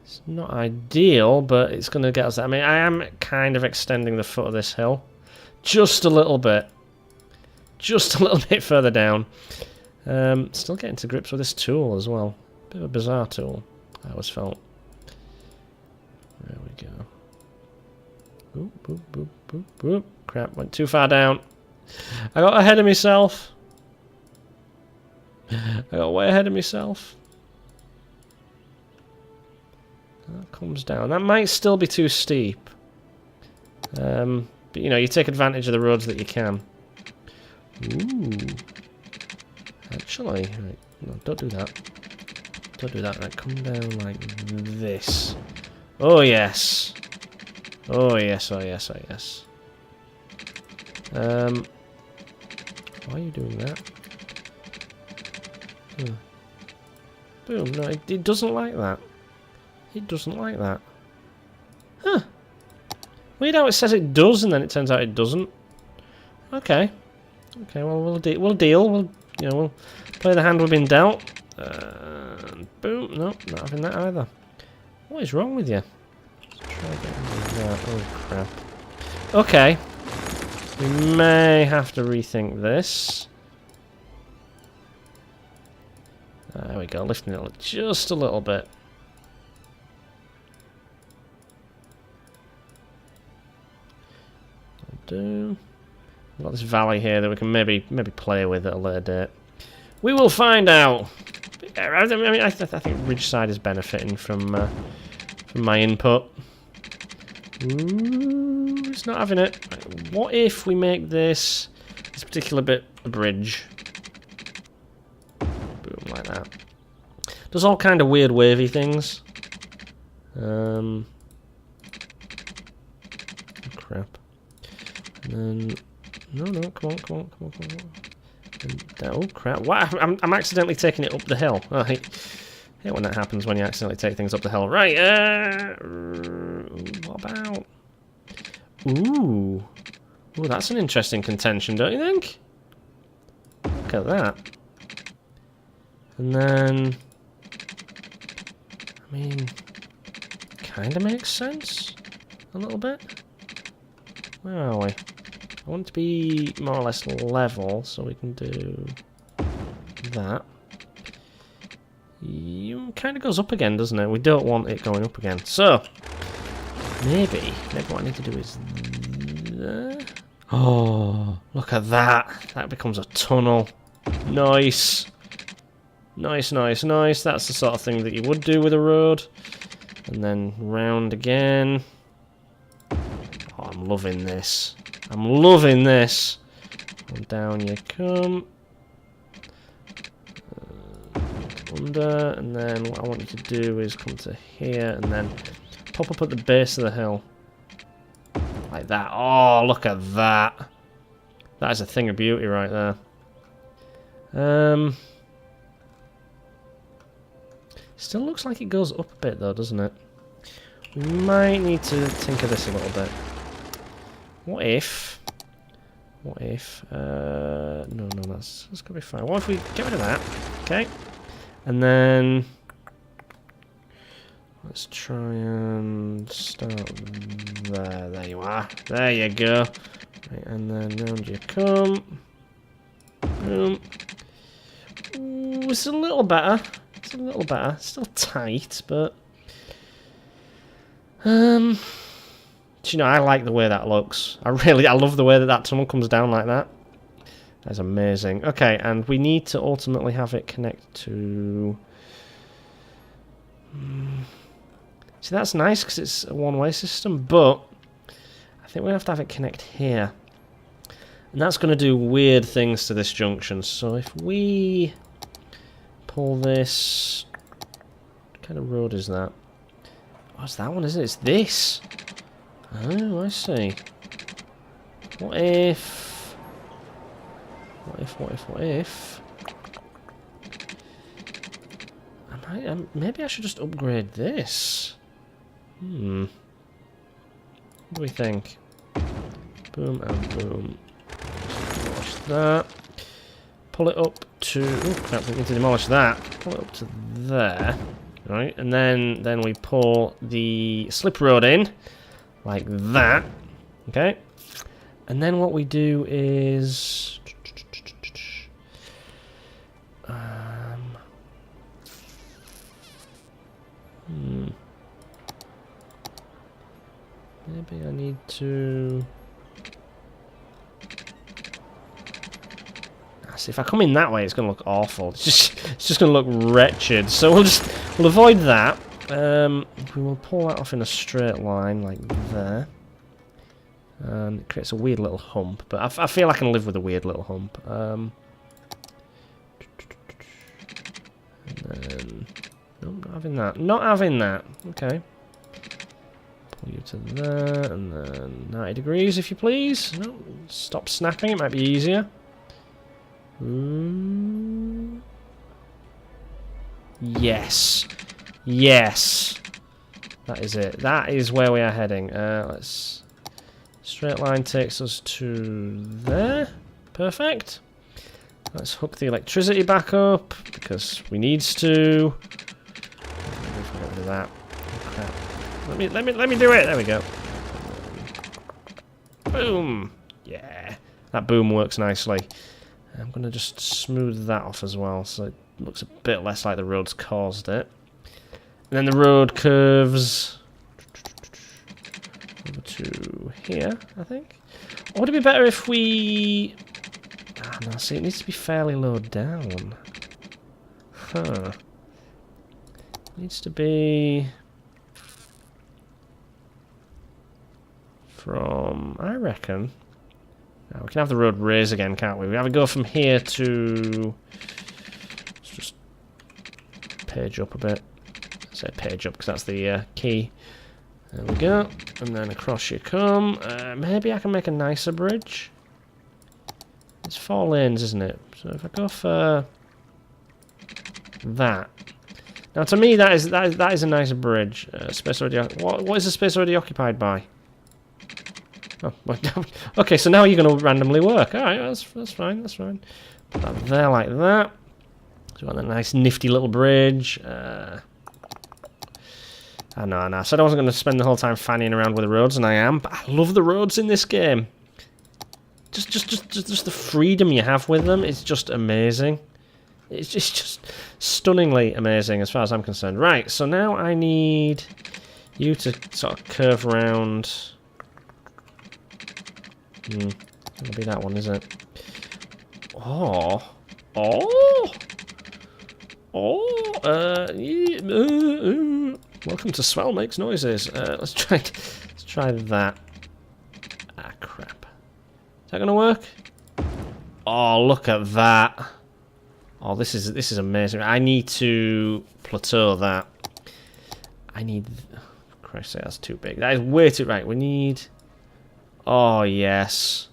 It's not ideal, but it's going to get us there. I mean, I am kind of extending the foot of this hill. Just a little bit. Just a little bit further down. Still getting to grips with this tool as well. Bit of a bizarre tool, I always felt. There we go. Boop, boop, boop, boop, boop. Crap, went too far down. I got ahead of myself. I got way ahead of myself. That comes down. That might still be too steep. But you know, you take advantage of the roads that you can. Ooh. Actually, right, no, don't do that. Don't do that. Right, come down like this. Oh yes. Oh yes, oh yes, oh yes. Why are you doing that? Boom, no, it doesn't like that. It doesn't like that. Huh. Weird how it says it does and then it turns out it doesn't. Okay. Okay, well we'll deal. We'll play the hand we've been dealt. Boom, no, not having that either. What is wrong with you? Let's try getting that. Oh crap. Okay. We may have to rethink this. There we go, lifting it just a little bit. We've got this valley here that we can maybe play with at a later date. We will find out. I mean, I think Ridgeside is benefiting from my input. Ooh, it's not having it. Right, what if we make this particular bit a bridge? Boom, like that. Does all kind of weird wavy things. crap. And then... No, come on. And, oh, crap. What? I'm accidentally taking it up the hill. Oh, I hate when that happens when you accidentally take things up the hill. Right, what about... Ooh, that's an interesting contention, don't you think? Look at that. And then... I mean... Kinda makes sense. A little bit. Where are we? I want it to be more or less level, so we can do... that. Kind of goes up again, doesn't it? We don't want it going up again. So... Maybe what I need to do is... Oh, look at that. That becomes a tunnel. Nice. Nice. That's the sort of thing that you would do with a road. And then round again. Oh, I'm loving this. And down you come. Under. And then what I want you to do is come to here and then pop up at the base of the hill. Like that. Oh, look at that. That is a thing of beauty right there. Still looks like it goes up a bit though, doesn't it? We might need to tinker this a little bit. What if... no, that's gonna be fine. What if we get rid of that? Okay. And then... let's try and start there. There you are. There you go. Right, and then round you come. Boom. Ooh, it's a little better. Still tight, but... do you know, I like the way that looks. I love the way that tunnel comes down like that. That's amazing. Okay, and we need to ultimately have it connect to... See, that's nice because it's a one-way system, but I think we have to have it connect here. And that's going to do weird things to this junction. So if we pull this... What kind of road is that? Oh, it's that one, isn't it? It's this! Oh, I see. What if... maybe I should just upgrade this. What do we think? Boom and boom. Demolish that. Pull it up to... Oh crap, we need to demolish that. Pull it up to there. Right, and then we pull the slip road in. Like that. Okay. And then what we do is... Maybe I need to... See, if I come in that way, it's going to look awful. It's just going to look wretched. So we'll avoid that. We will pull that off in a straight line, like there. And it creates a weird little hump. But I feel I can live with a weird little hump. And then... Nope, not having that. Not having that. Okay. Pull you to there, and then 90 degrees, if you please. No, stop snapping, it might be easier. Yes. Yes. That is it. That is where we are heading. Let's... Straight line takes us to there. Perfect. Let's hook the electricity back up, because we needs to. Get rid of that. Oh, crap. Let me do it. There we go. Boom. Yeah. That boom works nicely. I'm going to just smooth that off as well, so it looks a bit less like the road's caused it. And then the road curves over to here, I think. Or would it be better if we... Ah, no, see, it needs to be fairly low down. Huh. It needs to be... from... I reckon... Now, we can have the road raise again, can't we? We have to go from here to... Let's just page up a bit. Say page up, because that's the key. There we go. And then across you come. Maybe I can make a nicer bridge. It's 4 lanes, isn't it? So if I go for that. Now, to me, that is a nicer bridge. Space already. What is the space already occupied by? Oh, okay. So now you're going to randomly work. All right, that's fine. That's fine. Put that there like that. So we want a nice nifty little bridge. I know. I said I wasn't going to spend the whole time fanning around with the roads, and I am. But I love the roads in this game. Just the freedom you have with them is just amazing. It's just stunningly amazing as far as I'm concerned. Right, so now I need you to sort of curve around. It'll be that one, is it? Welcome to Sval Makes Noises. Let's try that. Ah, crap. Is that gonna work? Oh, look at that. Oh, this is amazing. I need to plateau that. I need. Christ, that's too big. That is way too right. We need. Oh yes.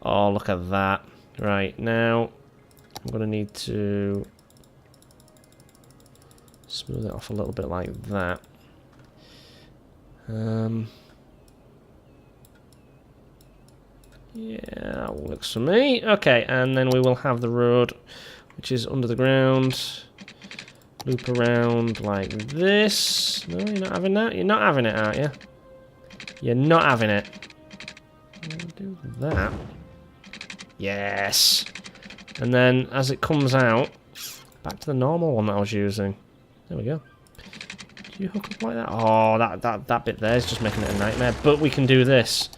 Oh, look at that. Right now, I'm gonna need to smooth it off a little bit like that. Yeah, that works for me. Okay, and then we will have the road, which is under the ground. Loop around like this. No, you're not having that? You're not having it, aren't you? You're not having it. Do that. Yes. And then as it comes out, back to the normal one that I was using. There we go. Do you hook up like that? Oh, that bit there is just making it a nightmare. But we can do this.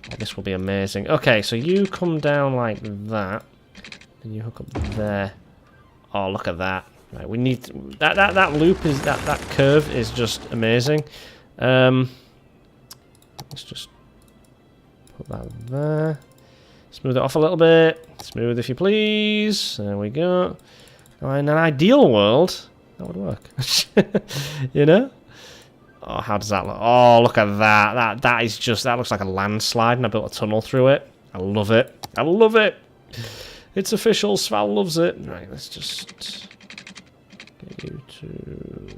Oh, this will be amazing. Okay, so you come down like that, and you hook up there. Oh, look at that! Right, we need that loop is that curve is just amazing. Let's just put that there. Smooth it off a little bit. Smooth, if you please. There we go. Now, in an ideal world, that would work. You know. Oh, how does that look? Oh, look at that. That is just, that looks like a landslide, and I built a tunnel through it. I love it. I love it. It's official. Sval loves it. Right, let's just get you to.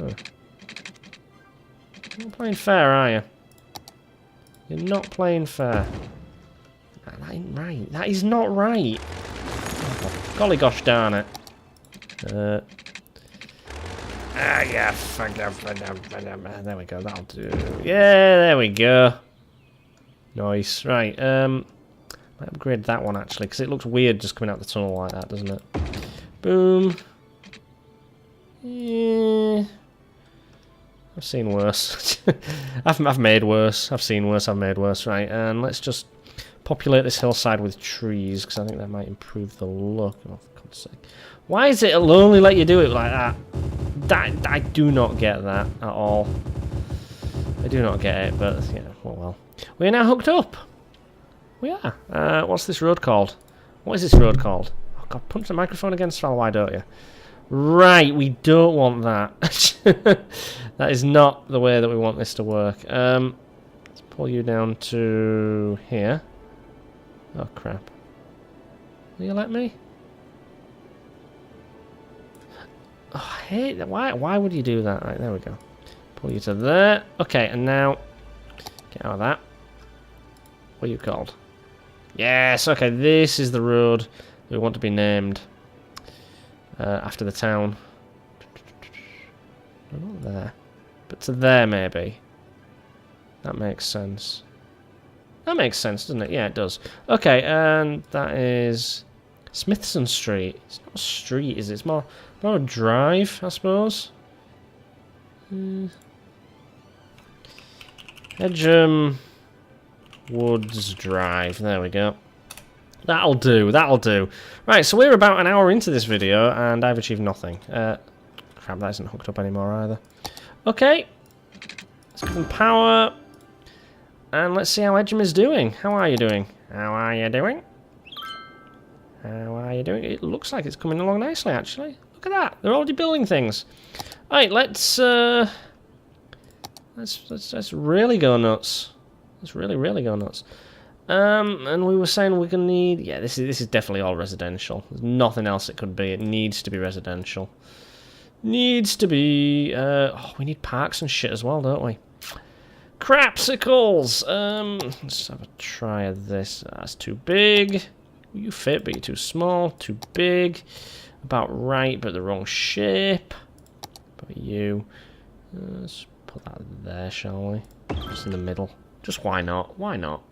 Oh. You're not playing fair, are you? You're not playing fair. That ain't right. That is not right. Oh, golly gosh darn it. Yeah, there we go, that'll do. Yeah, there we go. Nice, right, might upgrade that one actually, because it looks weird just coming out the tunnel like that, doesn't it? Boom. Yeah. I've seen worse. I've made worse. I've seen worse, I've made worse, right, and let's just populate this hillside with trees, because I think that might improve the look. Oh, for God's sake. Why is it'll only let you do it like that? I do not get that at all. I do not get it, but yeah, well. We are now hooked up. We are. What's this road called? What is this road called? Oh God, punch the microphone against Sval, why don't you? Right, we don't want that. That is not the way that we want this to work. Let's pull you down to here. Oh crap. Will you let me? Oh, I hate that. Why would you do that? Right, there we go. Pull you to there. Okay, and now get out of that. What are you called? Yes, okay, this is the road we want to be named after the town. Not there, but to there maybe. That makes sense. That makes sense, doesn't it? Yeah, it does. Okay, and that is Smithson Street. It's not a street, is it? It's more a drive, I suppose. Edgeham Woods Drive. There we go. That'll do. That'll do. Right, so we're about an hour into this video, and I've achieved nothing. Crap, that isn't hooked up anymore either. Okay. Let's give them power. And let's see how Edgeham is doing. How are you doing? How are you doing? How are you doing? It looks like it's coming along nicely, actually. Look at that. They're already building things. Alright, let's Let's really go nuts. Let's really go nuts. And we were saying we're gonna need. Yeah, this is definitely all residential. There's nothing else it could be. It needs to be residential. Needs to be. Oh, we need parks and shit as well, don't we? Crapsicles. Let's have a try of this. That's too big. You fit, but you're too small. Too big. About right, but the wrong shape. But you. Let's put that there, shall we? Just in the middle. Just why not? Why not?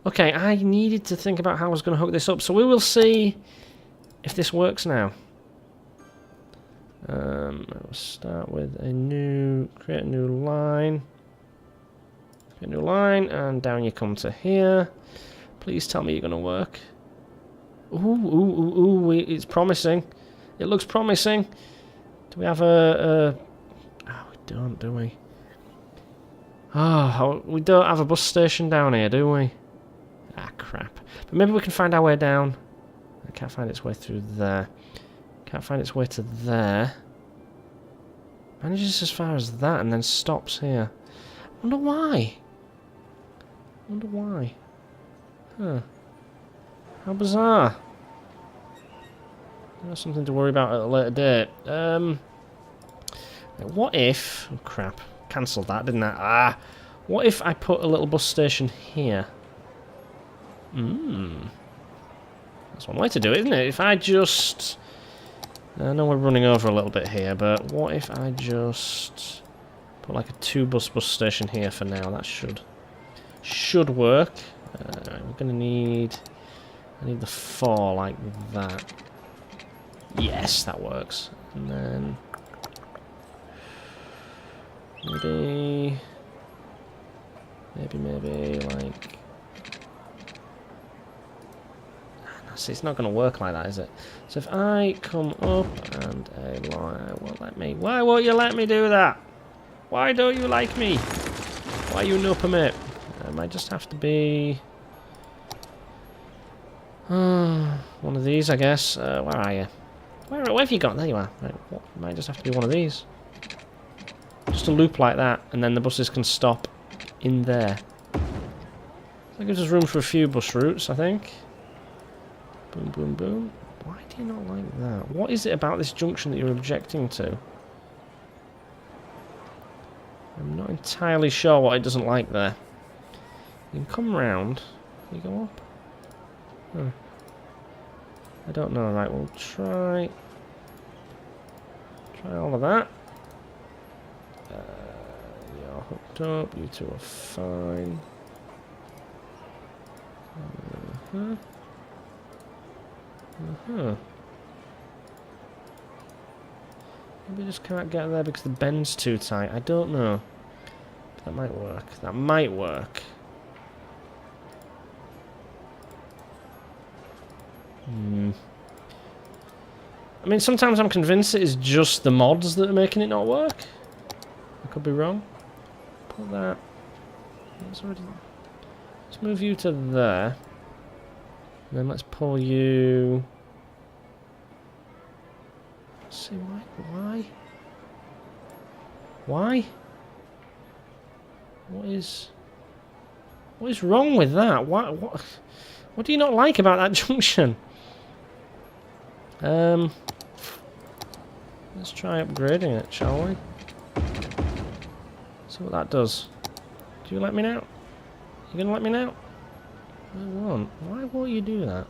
Okay, I needed to think about how I was going to hook this up, so we will see if this works now. We'll start with create a new line. Create a new line, and down you come to here. Please tell me you're going to work. Ooh, it's promising. It looks promising. Do we have a... Oh, we don't, do we? Oh, we don't have a bus station down here, do we? Ah, crap. But maybe we can find our way down. I can't find its way through there. Can't find its way to there. Manages as far as that and then stops here. Wonder why? Wonder why? Huh. How bizarre. That's something to worry about at a later date. What if... Oh, crap. Cancelled that, didn't I? Ah! What if I put a little bus station here? That's one way to do it, isn't it? If I just... I know we're running over a little bit here, but what if I just put like a 2-bus station here for now? That should work. We're gonna need... I need the 4 like that. Yes, that works. And then... Maybe, like... See, it's not going to work like that, is it? So if I come up and a line won't let me... Why won't you let me do that? Why don't you like me? Why you no permit? It might just have to be... one of these, I guess. Where are you? Where have you gone? There you are. Right, it might just have to be one of these. Just a loop like that, and then the buses can stop in there. That gives us room for a few bus routes, I think. Boom, boom, boom. Why do you not like that? What is it about this junction that you're objecting to? I'm not entirely sure what it doesn't like there. You can come round. Can you go up? Huh. I don't know. Right, we'll try all of that. You're hooked up. You two are fine. Maybe just can't get there because the bend's too tight. I don't know. That might work. That might work. I mean, sometimes I'm convinced it is just the mods that are making it not work. I could be wrong. Put that. Let's move you to there. And then let's pull you... Let's see, why? Why? What is wrong with that? What do you not like about that junction? Let's try upgrading it, shall we? See what that does. Do you let me now? You gonna let me now? I won't. Why won't you do that?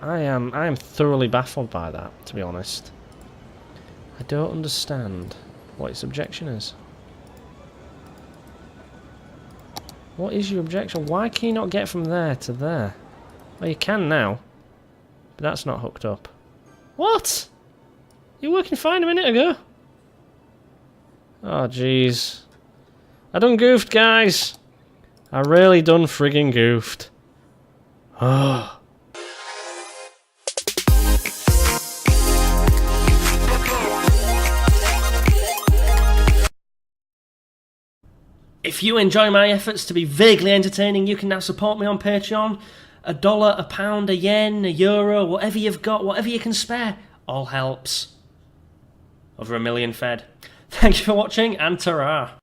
I am thoroughly baffled by that, to be honest. I don't understand what its objection is. What is your objection? Why can you not get from there to there? Well, you can now, but that's not hooked up. What? You were working fine a minute ago. Oh, jeez. I done goofed, guys. I really done friggin' goofed. Oh. If you enjoy my efforts to be vaguely entertaining, you can now support me on Patreon. $1, £1, £1, €1, whatever you've got, whatever you can spare, all helps. over 1 million fed. Thank you for watching, and ta-ra!